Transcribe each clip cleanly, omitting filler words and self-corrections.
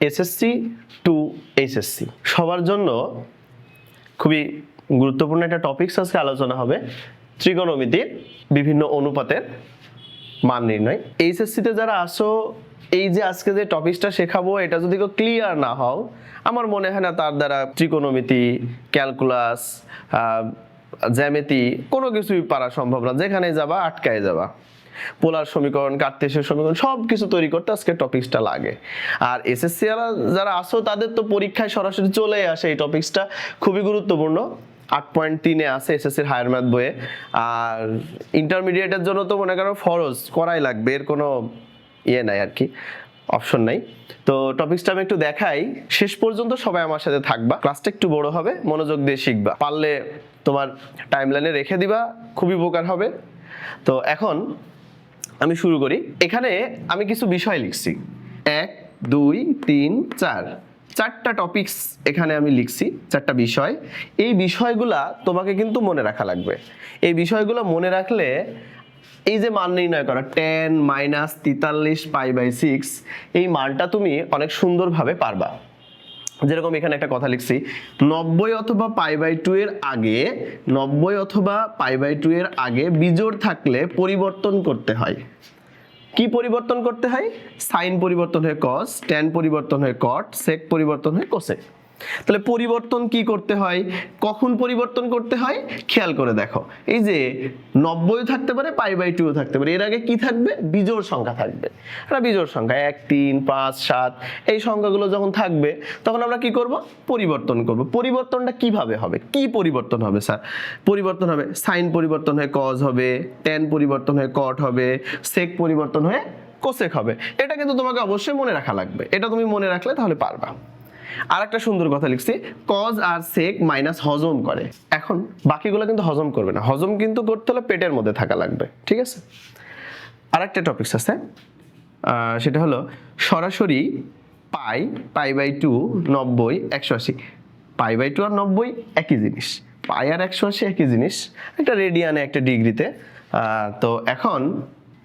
SSC two HSC সবার জন্য খুবই গুরুত্বপূর্ণ একটা টপিকস আজকে আলোচনা হবে, ত্রিকোণমিতির বিভিন্ন অনুপাতের মান নির্ণয়। এইচএসসিতে যারা আসো, এই যে আজকে যে টপিকসটা শেখাবো এটা যদি কেউ ক্লিয়ার না হও, আমার মনে হয় না তার দ্বারা ত্রিকোণমিতি, ক্যালকুলাস, জ্যামিতি কোনো কিছুই পারা সম্ভব না। যেখানে যাবা আটকায় যাবা। পোলার সমীকরণ, কার্তেশীয় সমীকরণ সব কিছু তৈরি করতে আজকে টপিকসটা লাগে। আর এসএসসি যারা আসো তাদের তো পরীক্ষায় সরাসরি চলে আসে এই টপিকসটা, খুবই গুরুত্বপূর্ণ। 8.3-এ আছে এসএসসির হায়ার ম্যাথ বইয়ে। আর ইন্টারমিডিয়েটের জন্য তো মনে করো ফরজ করাই লাগবে, এর কোনো নাই আর কি, অপশন নাই। তো টপিকসটা আমি একটু দেখাই, শেষ পর্যন্ত সবাই আমার সাথে থাকবা। ক্লাসটা একটু বড় হবে, মনোযোগ দিয়ে শিখবা, পারলে তোমার টাইমলাইনে রেখে দিবা, খুবই উপকার হবে। তো এখন আমি শুরু করি। এখানে আমি কিছু বিষয় লিখছি, 1 2 3 4 চারটা টপিকস এখানে আমি লিখছি, চারটা বিষয়। এই বিষয়গুলা তোমাকে কিন্তু মনে রাখা লাগবে। এই বিষয়গুলো মনে রাখলে এই যে মান নির্ণয় করা tan - 43 π/6 এই মানটা তুমি অনেক সুন্দরভাবে পারবা। যেরকম এখানে একটা কথা লিখছি, 90 অথবা π/2 এর আগে, 90 অথবা π/2 এর আগে বিজোড় থাকলে পরিবর্তন করতে হয়। কি পরিবর্তন করতে হয়? সাইন পরিবর্তন হয় cos, tan পরিবর্তন হয় cot, sec পরিবর্তন হয় cosec। তাহলে পরিবর্তন কি করতে হয়, কখন পরিবর্তন করতে হয় খেয়াল করে দেখো। এই যে 90 থাকতে পারে, π/2 থাকতে পারে, এর আগে কি থাকবে? বিজোড় সংখ্যা থাকবে। এটা বিজোড় সংখ্যা 1 3 5 7 এই সংখ্যাগুলো যখন থাকবে তখন আমরা কি করব? পরিবর্তন করব। পরিবর্তনটা কিভাবে হবে? কি পরিবর্তন হবে স্যার? পরিবর্তন হবে সাইন পরিবর্তন হয়ে cos হবে, tan পরিবর্তন হয়ে cot হবে, sec পরিবর্তন হয়ে cosec হবে। এটা কিন্তু তোমাকে অবশ্যই মনে রাখা লাগবে। এটা তুমি মনে রাখলে তাহলে পারবা। আর একটা সুন্দর কথা লিখছি, cos আর sec মাইনাস হজম করে। এখন বাকিগুলো কিন্তু হজম করবে না, হজম কিন্তু করতে হলে পেটের মধ্যে থাকা লাগবে, ঠিক আছে? আর একটা টপিকস আছে, সেটা হলো সরাসরি π/2 90 180। π/2 আর 90 একই জিনিস, পাই আর 180 একই জিনিস, একটা রেডিয়ানে একটা ডিগ্রিতে। তো এখন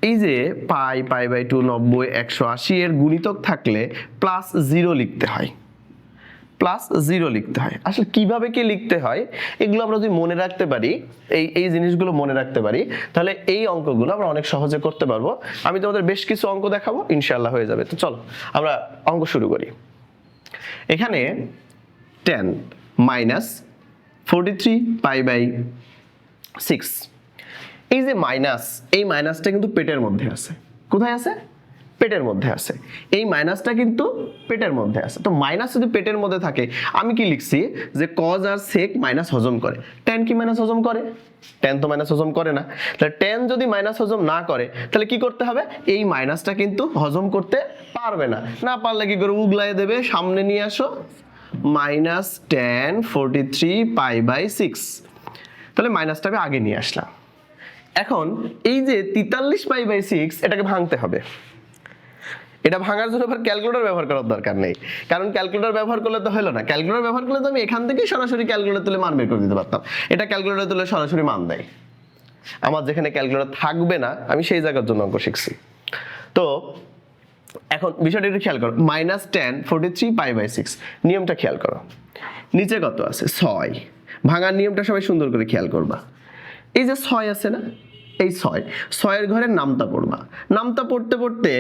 এই যে π/2 90 180 এর গুণিতক থাকলে +0 লিখতে হয়, +0 লিখতে হয়। আসলে কিভাবে কি লিখতে হয় এগুলো আমরা যদি মনে রাখতে পারি, এই জিনিসগুলো মনে রাখতে পারি, তাহলে এই অঙ্কগুলো আমরা অনেক সহজে করতে পারবো। আমি তোমাদের বেশ কিছু অঙ্ক দেখাবো, ইনশাআল্লাহ হয়ে যাবে। তো চলো আমরা অঙ্ক শুরু করি। এখানে tan - 43 π/6, এই যে মাইনাস, এই মাইনাসটা কিন্তু পেটের মধ্যে আছে। কোথায় আছে? পেটের মধ্যে আছে। এই মাইনাসটা কিন্তু পেটের মধ্যে আছে। তো মাইনাস যদি পেটের মধ্যে থাকে, আমি কি লিখছি যে cos আর sec মাইনাস হজম করে। tan কি মাইনাস হজম করে? tan তো মাইনাস হজম করে না। তাহলে tan যদি মাইনাস হজম না করে তাহলে কি করতে হবে? এই মাইনাসটা কিন্তু হজম করতে পারবে না। না পারলে কি করে? উগলায় দেবে, সামনে নিয়ে আসো, -tan 43 π/6। তাহলে মাইনাসটা আমি আগে নিয়ে আসলাম। এখন এই যে 43 π/6 এটাকে ভাঙতে হবে। এটা ভাঙার জন্য আবার ক্যালকুলেটর ব্যবহার করার দরকার নেই, কারণ ক্যালকুলেটর ব্যবহার করলে তো হলো না। ক্যালকুলেটর ব্যবহার করলে তো আমি এখান থেকে সরাসরি ক্যালকুলেটর তুলে মান বের করে দিতে পারতাম। এটা ক্যালকুলেটর তুলে সরাসরি মান দেয়। আমার যেখানে ক্যালকুলেটর থাকবে না, আমি সেই জায়গার জন্য অঙ্ক শিখছি। তো এখন বিষয়টা একটু খেয়াল করো, -tan 43 π/6 নিয়মটা খেয়াল করো। নিচে কত আছে? 6। ভাঙার নিয়মটা সবাই সুন্দর করে খেয়াল করবা। এই যে 6 আছে না, এই 6 ঘরের নামতা পড়বা। নামতা পড়তে পড়তে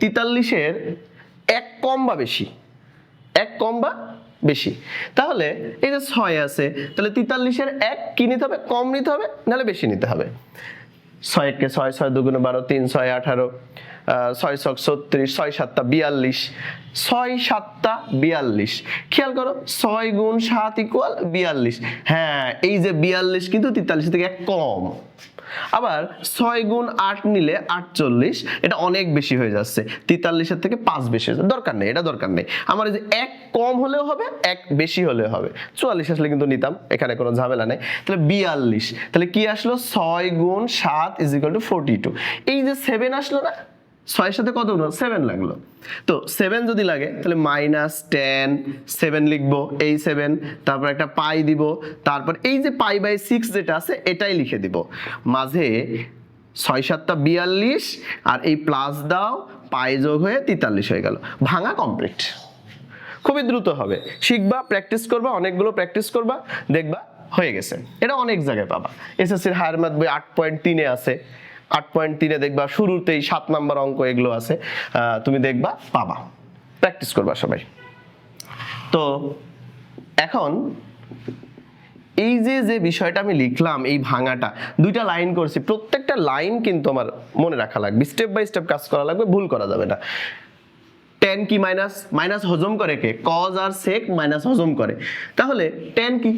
43-এর 1 কম বা বেশি, 1 কম বা বেশি। তাহলে এই যে 6 আছে, তাহলে 43-এর 1 কি নিতে হবে? কম নিতে হবে, নাহলে বেশি নিতে হবে। 6 কে 6, 6 2 12, 3 6 18, 6 6 36, 6 7 42, 6 7 42। খেয়াল করো, 6 × 7 = 42। হ্যাঁ, এই যে 42 কিন্তু 43 থেকে 1 কম। আবার 6 × 8 নিলে 48, এটা অনেক বেশি হয়ে যাচ্ছে, 43-এর থেকে 5 বেশি হয়ে যাচ্ছে। দরকার নেই, এটা দরকার নেই আমার। এই যে 1 কম হলেও হবে, 1 বেশি হলেও হবে। 44 আসলে কিন্তু নিতাম, এখানে কোনো ঝামেলা নেই। তাহলে 42, তাহলে কি আসলো? 6 × 7 = 42। এই যে 7 আসলো না, 6-এর সাথে কত গুণ? 7 লাগলো। তো 7 যদি লাগে তাহলে -tan 7 লিখবো, এই 7, তারপর একটা পাই দিব, তারপর এই যে π/6 যেটা আছে এটাই লিখে দিব। মাঝে 6 7 42 আর এই প্লাস দাও, পাই যোগ হয়ে 43 হয়ে গেল। ভাঙা কমপ্লিট। খুবই দ্রুত হবে। শিখবা, প্র্যাকটিস করবা, অনেকগুলো প্র্যাকটিস করবা, দেখবা হয়ে গেছে। এটা অনেক জায়গায় পাবা। এসএসসির হায়ার ম্যাথ বই 8.3 আছে, 8.3 দেখবা শুরুতেই 7 নাম্বার অঙ্ক এগুলো আছে, তুমি দেখবা পাবা। প্র্যাকটিস করবা সবাই। তো এখন এই যে বিষয়টা আমি লিখলাম, এই ভাঙাটা 2টা লাইন করছি, প্রত্যেকটা লাইন কিন্তু আমার মনে রাখা লাগবে, স্টেপ বাই স্টেপ কাজ করা লাগবে, ভুল করা যাবে না। tan কি মাইনাস, মাইনাস হজম করে কে? cos আর sec মাইনাস হজম করে। তাহলে tan কি?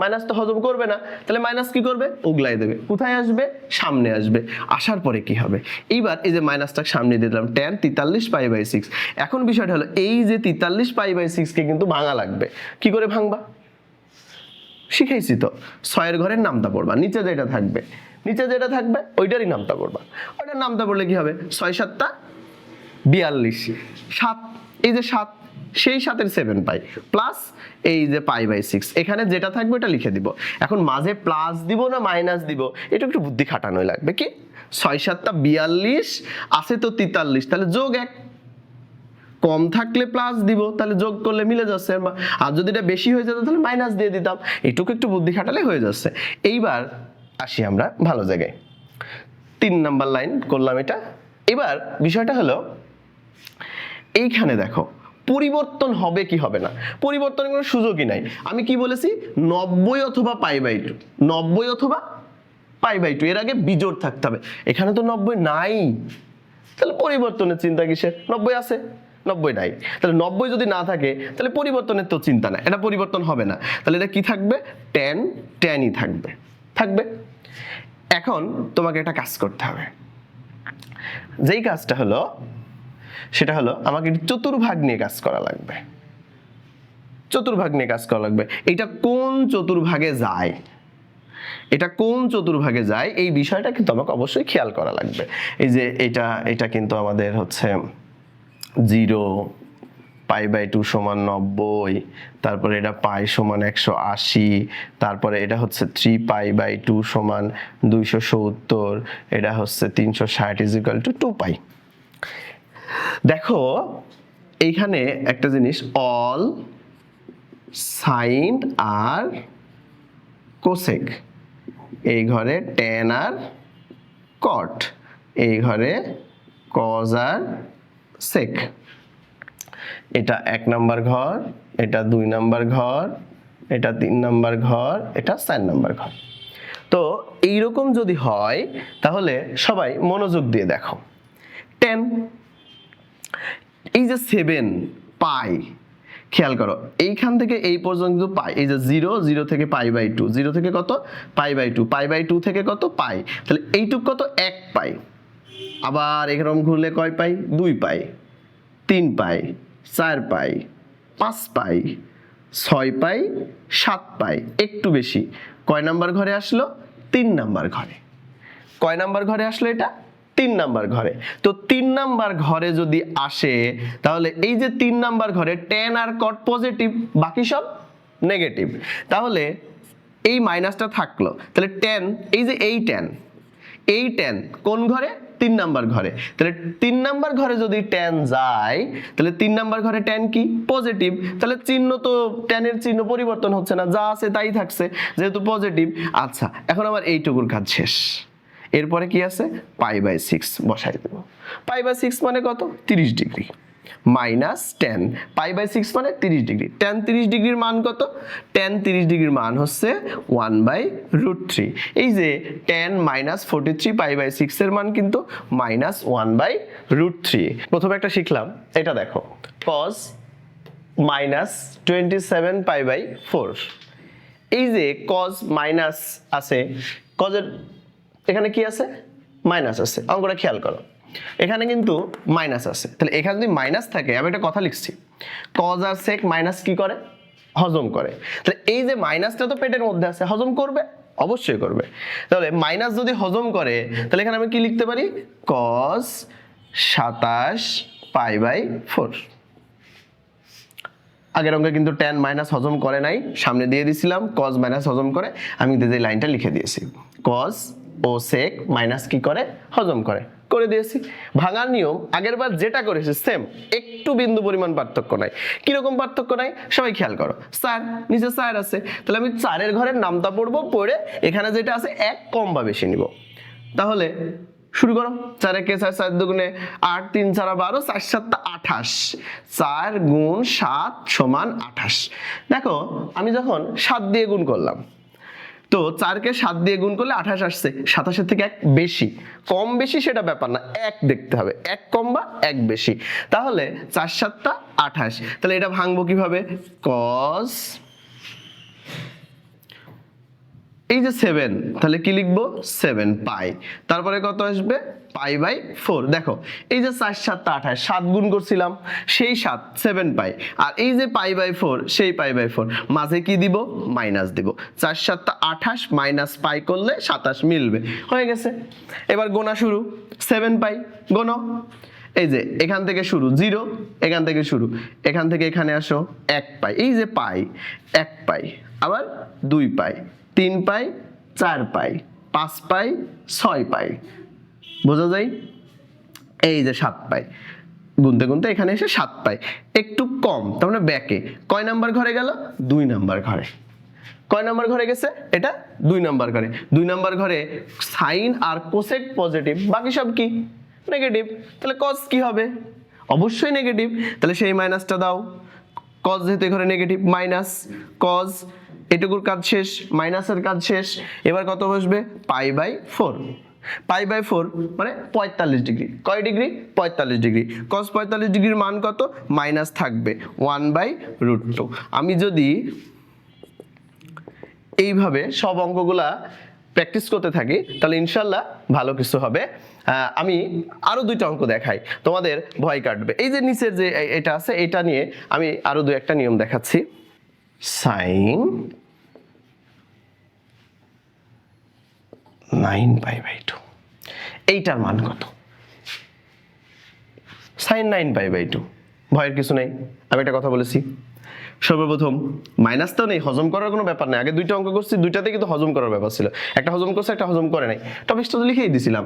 মাইনাস তো হজম করবে না, তাহলে মাইনাস কি করবে? উগলাই দেবে। কোথায় আসবে? সামনে আসবে। আসার পরে কি হবে? এইবার এই যে মাইনাসটা সামনে দিয়ে দিলাম, tan 43π/6। এখন বিষয়টা হলো এই যে 43π/6 কে কিন্তু ভাঙা লাগবে। কি করে ভাঙবা? শিখাইছি তো, 6 এর ঘরের নামতা পড়বা, নিচে যেটা থাকবে ওইটারই নামতা পড়বা। ওইটার নামতা পড়লে কি হবে? 6 7 42, 7, এই যে 7, সেই 7-এর 7 পাই প্লাস এই যে π/6, এখানে যেটা থাকবে ওটা লিখে দিব। এখন মাঝে প্লাস দিব না মাইনাস দিব, এটা একটু বুদ্ধি খাটানোই লাগবে। কি 6 7 42 আছে তো 43, তাহলে যোগ 1, কম থাকলে প্লাস দিব, তাহলে যোগ করলে মিলে যাচ্ছে। আর যদি এটা বেশি হয়ে যেত তাহলে মাইনাস দিয়ে দিতাম। এইটুকু একটু বুদ্ধি খাটালে হয়ে যাচ্ছে। এইবার আসি আমরা ভালো জায়গায়, 3 নাম্বার লাইন করলাম এটা। এবার বিষয়টা হলো এইখানে দেখো পরিবর্তন হবে কি হবে না, পরিবর্তনের কোনো সুযোগই নাই। আমি কি বলেছি? 90 অথবা π/2, 90 অথবা π/2, এর আগে বিজোড় থাকতে হবে। এখানে তো 90 নাই, তাহলে পরিবর্তনের চিন্তা কিসের? 90 আছে, 90 নাই, তাহলে 90 যদি না থাকে তাহলে পরিবর্তনের তো চিন্তা নাই, এটা পরিবর্তন হবে না। তাহলে এটা কি থাকবে? tan-ই থাকবে। এখন তোমাকে একটা কাজ করতে হবে, যেই কাজটা হলো সেটা হলো আমাকে চতুর্ভাগ নিয়ে কাজ করা লাগবে। এটা কোন চতুর্ভাগে যায়, এই বিষয়টা কিন্তু আমাকে অবশ্যই খেয়াল করা লাগবে। এই যে এটা কিন্তু আমাদের হচ্ছে 0, π/2 = 90, তারপরে এটা π = 180, তারপরে এটা হচ্ছে 3π/2 = 270, এটা হচ্ছে 360 = 2π। দেখো এইখানে একটা জিনিস, অল সাইন আর কোসেক, এই ঘরে tan আর cot, এই ঘরে cos আর sec। এটা 1 নাম্বার ঘর, এটা 2 নাম্বার ঘর, এটা 3 নাম্বার ঘর, এটা 4 নাম্বার ঘর। তো এইরকম যদি হয় তাহলে সবাই মনোযোগ দিয়ে দেখো, tan, এই যে 7 পাই, খেয়াল করো এইখান থেকে এই পর্যন্ত পাই, এই যে 0 থেকে π/2, 0 থেকে কত? π/2, π/2 থেকে কত? পাই, তাহলে এইটুক কত? 1 পাই। আবার এরকম ঘুরলে কয় পাই? 2 পাই, 3 পাই, 4 পাই, 5 পাই, 6 পাই, 7 পাই, একটু বেশি। কয় নাম্বার ঘরে আসলো? 3 নাম্বার ঘরে। কয় নাম্বার ঘরে আসলো এটা? 3 নাম্বার ঘরে। তো 3 নাম্বার ঘরে যদি আসে তাহলে এই যে 3 নাম্বার ঘরে tan আর cot পজিটিভ, বাকি সব নেগেটিভ। তাহলে এই মাইনাসটা থাকলো, তাহলে tan, এই যে এই tan কোন ঘরে? 3 নাম্বার ঘরে। তাহলে 3 নাম্বার ঘরে যদি tan যায় তাহলে 3 নাম্বার ঘরে tan কি? পজিটিভ। তাহলে চিহ্ন তো, tan এর চিহ্ন পরিবর্তন হচ্ছে না, যা আছে তাই থাকছে যেহেতু পজিটিভ। আচ্ছা, এখন আমার এইটুকুর কাজ শেষ। এরপরে কি আছে? π/6 বসাই দেব। π/6 মানে কত? 30 ডিগ্রি মাইনাস tan, π/6 মানে 30 ডিগ্রি। tan 30 ডিগ্রির মান কত? tan 30 ডিগ্রির মান হচ্ছে 1/√3। এই যে tan -43 π/6 এর মান কিন্তু -1/√3। প্রথমে একটা শিখলাম, এটা দেখো, cos -27 π/4। এই যে cos মাইনাস আছে, cos এর এখানে কি আছে? মাইনাস আছে। অঙ্কটা খেয়াল করো, এখানে কিন্তু মাইনাস আছে, তাহলে এখানে যদি মাইনাস থাকে, আমি একটা কথা লিখছি, cos আর sec মাইনাস কি করে? হজম করে। তাহলে এই যে মাইনাসটা তো পেটের মধ্যে আছে, হজম করবে? অবশ্যই করবে। তাহলে মাইনাস যদি হজম করে তাহলে এখানে আমি কি লিখতে পারি? cos 27 π/4। আগের অঙ্কে কিন্তু tan মাইনাস হজম করে নাই, সামনে দিয়ে দিছিলাম cos মাইনাস হজম করে, আমি যে লাইনটা লিখে দিয়েছি, cos ও sec মাইনাস কি করে? হজম করে। করে দিয়েছি। ভাঙার নিয়ম আগের বার যেটা করেছি সেম, একটু বিন্দু পরিমাণ পার্থক্য নাই। কিরকম পার্থক্য নাই সবাই খেয়াল করো, 4 নিচে 4 আছে, তাহলে আমি 4-এর ঘরের নামটা পড়বো, পড়ে এখানে যেটা আছে 1 কম বা বেশি নিব। তাহলে শুরু করো, 4 একে 4, 4 দুগুণে 8, 3 4 12, 4 7 28, 4 গুণ 7 সমান 28। দেখো আমি যখন 7 দিয়ে গুণ করলাম, তো 4-কে 7 দিয়ে গুণ করলে 28 আসছে, 27-এর থেকে 1 বেশি, কম বেশি সেটা ব্যাপার না, 1 দেখতে হবে, 1 কম বা 1 বেশি। তাহলে 4 7 28, তাহলে এটা ভাঙবো কিভাবে, cos এই যে 7, তাহলে কি লিখবো 7 পাই, তারপরে কত আসবে পাই/4। দেখো এই যে 4 7 28, 7 গুণ করছিলাম সেই 7 7 পাই, আর এই যে পাই/4 সেই পাই/4, মাঝে কি দিব মাইনাস দিব, 4 7 28 মাইনাস পাই করলে 27 মিলবে, হয়ে গেছে। এবার গোনা শুরু, 7 পাই গোনো, এই যে এখান থেকে শুরু 0, এখান থেকে শুরু, এখান থেকে এখানে আসো 1 পাই, এই যে পাই 1 পাই, আবার 2 পাই, 3 পাই, 4 পাই, 5 পাই, 6 পাই, বোঝা যায়। এই যে 7 পাই, গুনতে গুনতে এখানে এসে 7 পাই, একটু কম, তার মানে ব্যাকে কয় নাম্বার ঘরে গেল, 2 নাম্বার ঘরে। কয় নাম্বার ঘরে গেছে, এটা 2 নাম্বার ঘরে। 2 নাম্বার ঘরে সাইন আর কোসেক পজিটিভ, বাকি সব কি নেগেটিভ, তাহলে কস কি হবে, অবশ্যই নেগেটিভ, তাহলে সেই মাইনাসটা দাও। কস যেহেতু ঘরে নেগেটিভ, মাইনাস কস, এটুকুর কাজ শেষ, মাইনাসের কাজ শেষ। এবার কত বসবে পাই/4, পাই/4 মানে 45 ডিগ্রি, কয় ডিগ্রি 45 ডিগ্রি, cos 45 ডিগ্রির মান কত, মাইনাস থাকবে 1/√2। আমি যদি এইভাবে সব অঙ্কগুলা প্র্যাকটিস করতে থাকি তাহলে ইনশাল্লাহ ভালো কিছু হবে। আমি আরো 2টা অঙ্ক দেখাই, তোমাদের ভয় কাটবে। এই যে নিচের যে এটা আছে, এটা নিয়ে আমি আরো 2-1টা নিয়ম দেখাচ্ছি। সাইন 9π/2, এইটার মান কত, সাইন 9π/2, ভয়ের কিছু নেই। আমি একটা কথা বলেছি, সর্বপ্রথম মাইনাস তো নেই, হজম করার কোনো ব্যাপার নেই। আগে 2টা অঙ্ক করছি, 2টাতে কিন্তু হজম করার ব্যাপার ছিল, একটা হজম করছে একটা হজম করে নাই, টপিকটা তো লিখেই দিছিলাম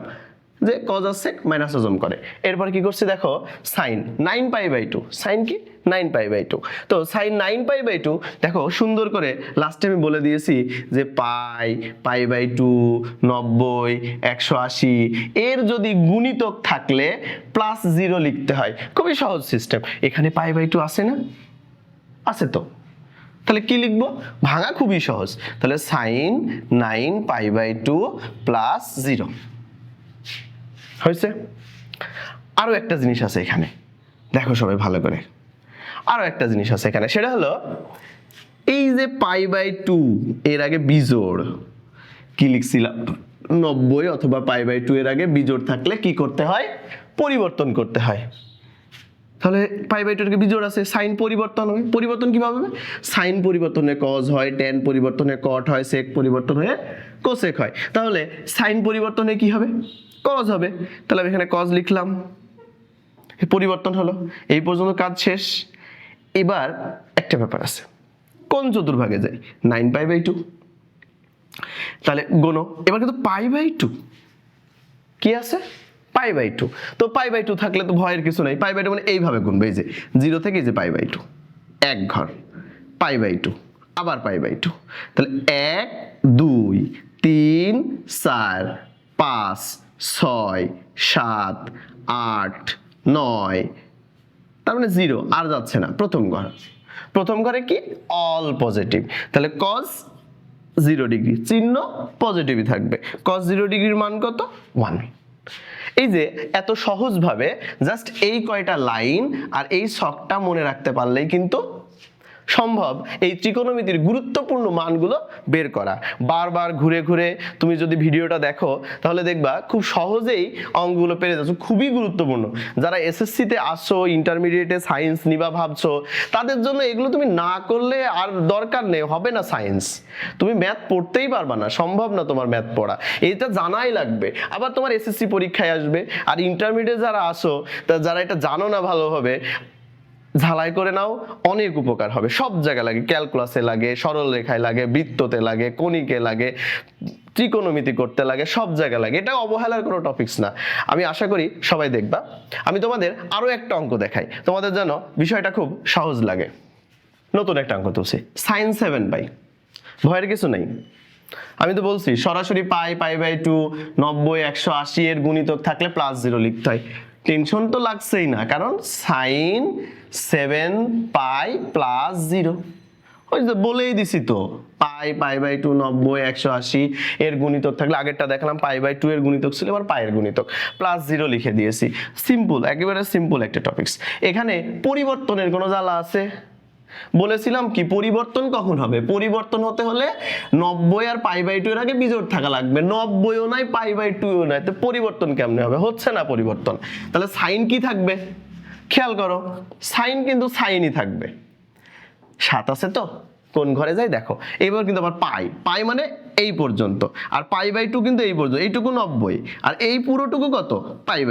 যে কজ আছে মাইনাস হজম করে। এরপর কি করছি দেখো, সাইন 9π/2, সাইন কি 9π/2, তো সাইন 9π/2 দেখো সুন্দর করে লাস্টে আমি বলে দিয়েছি যে পাই/2, 90, 180 এর যদি গুণিতক থাকলে +0 লিখতে হয়, খুবই সহজ সিস্টেম। এখানে পাই/2 আছে না, আছে তো, তাহলে কি লিখবো, ভাঙা খুবই সহজ, তাহলে সাইন 9π/2 +0 হয়েছে। আরো একটা জিনিস আছে এখানে, দেখো সবাই ভালো করে, আরো একটা জিনিস আছে এখানে, সেটা হলো এই যে পাই/2 এর আগে বিজোড়, কি লিখছিলাম 90 অথবা পাই/2 এর আগে বিজোড় থাকলে কি করতে হয়, পরিবর্তন করতে হয়। তাহলে পাই/2 এর বিজোড় আছে, সাইন পরিবর্তন হয়, পরিবর্তন কিভাবে হবে, সাইন পরিবর্তনে কজ হয়, ট্যান পরিবর্তনে কট হয়, সেক পরিবর্তন হয়ে কোসেক হয়, তাহলে সাইন পরিবর্তনে কি হবে, কজ হবে, তাহলে আমি এখানে কজ লিখলাম, পরিবর্তন হলো, এই পর্যন্ত কাজ শেষ। এবার একটা ব্যাপার আছে, কোন চতুর্ভাগে যায় 9π/2, তাহলে গোনো, এবার কিন্তু পাই/2 কি আছে পাই/2, তো পাই/2 থাকলে তো ভয়ের কিছু নাই, পাই/2 মানে এইভাবে গুনবে, এই যে 0 থেকে এই যে পাই/2 এক ঘর, পাই/2 আবার পাই/2, তাহলে 1 2 3 4 5 6 7 8 9, তার মানে 0 আর যাচ্ছে না, প্রথম ঘর, প্রথম ঘরে কি অল পজিটিভ, তাহলে cos 0 ডিগ্রি চিহ্ন পজিটিভই থাকবে, cos 0 ডিগ্রির মান কত 1। এই যে এত সহজভাবে জাস্ট এই কয়টা লাইন আর এই ছকটা মনে রাখতে পারলেই কিন্তু সম্ভব এই ত্রিকোণমিতির গুরুত্বপূর্ণ মানগুলো বের করা। বারবার ঘুরে ঘুরে তুমি যদি ভিডিওটা দেখো তাহলে দেখবা খুব সহজেই অঙ্কগুলো পেরে যাচ্ছ, খুবই গুরুত্বপূর্ণ। যারা এসএসসিতে আসছো, ইন্টারমিডিয়েটে সায়েন্স নিবা ভাবছো, তাদের জন্য এগুলো তুমি না করলে আর দরকার নেই, হবে না সায়েন্স, তুমি ম্যাথ পড়তেই পারবা না, সম্ভব না তোমার ম্যাথ পড়া, এটা জানাই লাগবে। আবার তোমার এসএসসি পরীক্ষায় আসবে, আর ইন্টারমিডিয়েট যারা আসো, যারা এটা জানো না ভালোভাবে, ঝালাই করে নাও, অনেক উপকার হবে। সব জায়গায় লাগে, ক্যালকুলাসে লাগে, সরল রেখায় লাগে, বৃত্ততে লাগে, কণিকে লাগে, ত্রিকোণমিতি করতে লাগে, সব জায়গায় লাগে, এটা অবহেলার কোনো টপিকস না। আমি আশা করি সবাই দেখবা। আমি তোমাদের আরো একটা অঙ্ক দেখাই, তোমাদের যেন বিষয়টা খুব সহজ লাগে। নতুন একটা অঙ্ক তুলছি, sin 7 পাই, ভয়ের কিছু নেই। আমি তো বলছি সরাসরি পাই, পাই/2, 90, 180 এর গুণিতক থাকলে +0 লিখতে হয়। টেনশন তো লাগছেই না, কারণ sin 7π + 0, ওই যে বলেই দিছি তো, পাই/2, 90, 180 এর গুণিতক থাকলে, আগেরটা দেখলাম পাই/2 এর গুণিতক ছিল, এবার পাই এর গুণিতক, +0 লিখে দিয়েছি। সিম্পল, একেবারে সিম্পল একটা টপিকস। এখানে পরিবর্তনের কোনো জ্বালা আছে? বলেছিলাম কি পরিবর্তন কখন হবে? পরিবর্তন হতে হলে 90 আর পাই/2 এর আগে বিজোড় থাকা লাগবে। 90ও নাই, পাই/2ও নাই, তো পরিবর্তন কেমনে হবে? হচ্ছে না পরিবর্তন। তাহলে সাইন কি থাকবে? খেয়াল করো, সাইন কিন্তু সাইনই থাকবে। 7 আছে তো, কোন ঘরে যাই দেখো। এবার কিন্তু আবার পাই মানে এই পর্যন্ত, আর পাই/2 কিন্তু এই পর্যন্ত, এইটুকু 90, আর এই পুরোটুকু কত? পাই,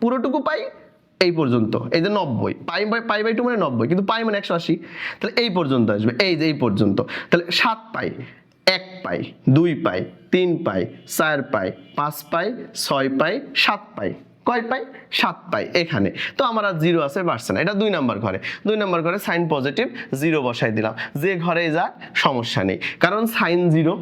পুরোটুকু পাই এই পর্যন্ত, এই যে 90, পাই/2 মানে 90, কিন্তু পাই মানে 180, তাহলে এই পর্যন্ত আসবে, এই যে এই পর্যন্ত। তাহলে 7 পাই, 1 পাই, 2 পাই, 3 পাই, 4 পাই, 5 পাই, 6 পাই, 7 পাই। কয় পাই? 7 পাই এখানে। তো আমার আর 0 আছে, বাড়ছে না। এটা 2 নাম্বার ঘরে। 2 নাম্বার ঘরে সাইন পজিটিভ, 0 বসাই দিলাম। যে ঘরে যাক সমস্যা নেই, কারণ সাইন 0।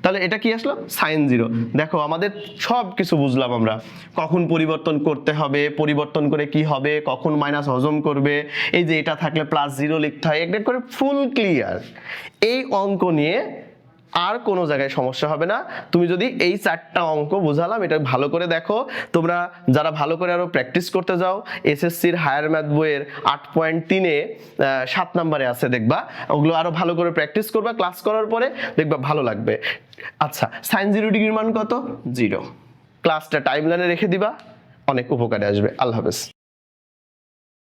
তাহলে এটা কি আসলো? সাইন 0। দেখো আমাদের সব কিছু বুঝলাম আমরা, কখন পরিবর্তন করতে হবে, পরিবর্তন করে কি হবে, কখন মাইনাস হজম করবে, এই যে এটা থাকলে +0 লিখতে হয়, একটা করে ফুল ক্লিয়ার। এই অঙ্ক নিয়ে আর কোনো জায়গায় সমস্যা হবে না। তুমি যদি এই 4টা অঙ্ক বুঝালাম, এটা ভালো করে দেখো। তোমরা যারা ভালো করে আরো প্র্যাকটিস করতে যাও, এসএসসির হায়ার ম্যাথ বইয়ের 8.3-এ 7 নম্বরে আছে, দেখবা ওগুলো আরো ভালো করে প্র্যাকটিস করবা, ক্লাস করার পরে দেখবা ভালো লাগবে। আচ্ছা, sin 0 ডিগ্রির মান কত? 0। ক্লাসটা টাইমলাইনে রেখে দিবা, অনেক উপকারে আসবে। আল্লাহ হাফেজ।